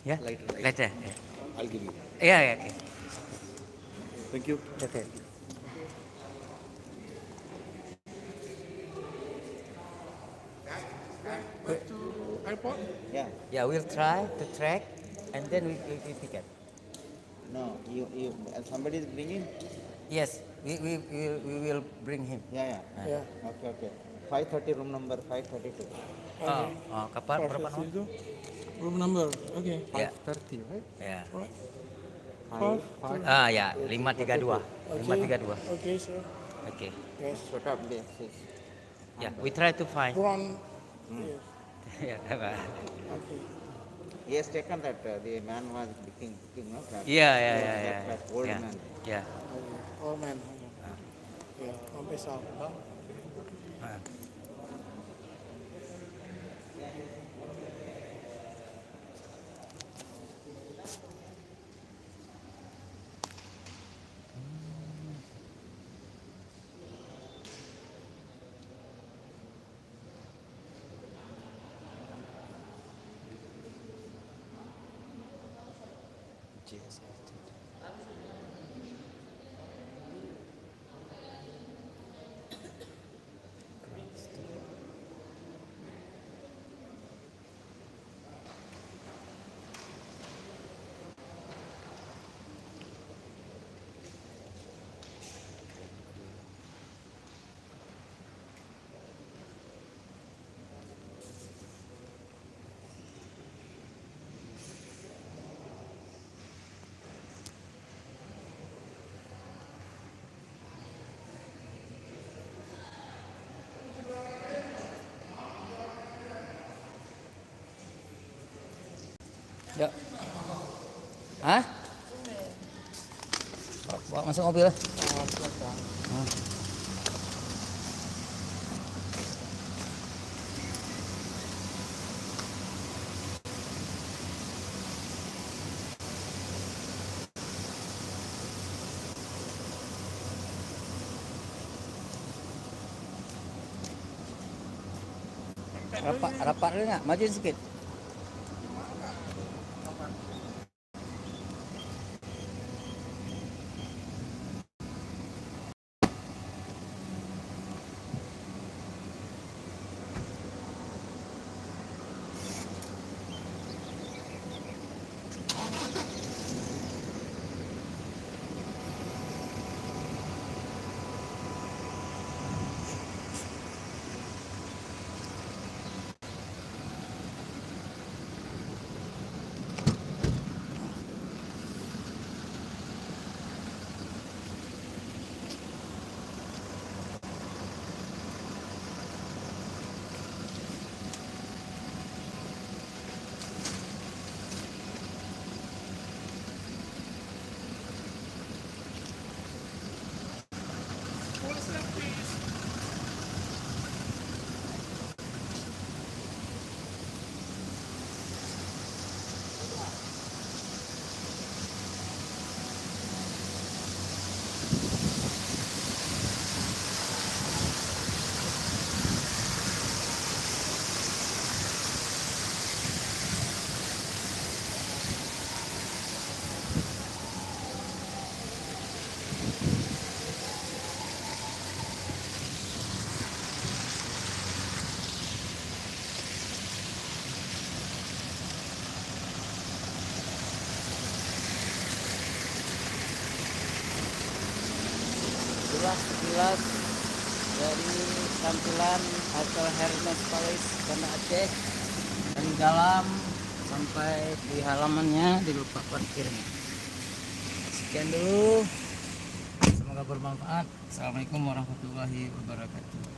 Yeah, later. I'll give you. Yeah, yeah, okay. Thank you. Okay. Back to airport? Yeah. Yeah, we'll try to track, and then we pick up. No, you somebody is bringing? Yes, we will bring him. Yeah, yeah. Yeah. Okay, okay. 530 room number 532. Oh, oh, kapan berapa nomor? Itu room number. Okay. Ya, 5:30, right? ya. Right. Five, Five. Ah, ya, 532. 532. Okay, sir. Okay. Yes. Shut up the access. Yeah, we try to find. Front. Yes. Yeah, Pak. Okay. He has taken that the man was looking, no? Yeah, yeah, yeah, yeah. That old Yeah. man. Yeah. Okay. Oh man. Yeah. Sampai south. Ah. Yes. Ya. Hah? Bawa masuk mobil. Rapat, rapat dulu nggak? Maju sedikit. Sekilas dari tampilan Hotel Hermes Palace Banda Aceh dari dalam sampai di halamannya di lupa parkirnya. Sekian dulu, semoga bermanfaat. Assalamualaikum warahmatullahi wabarakatuh.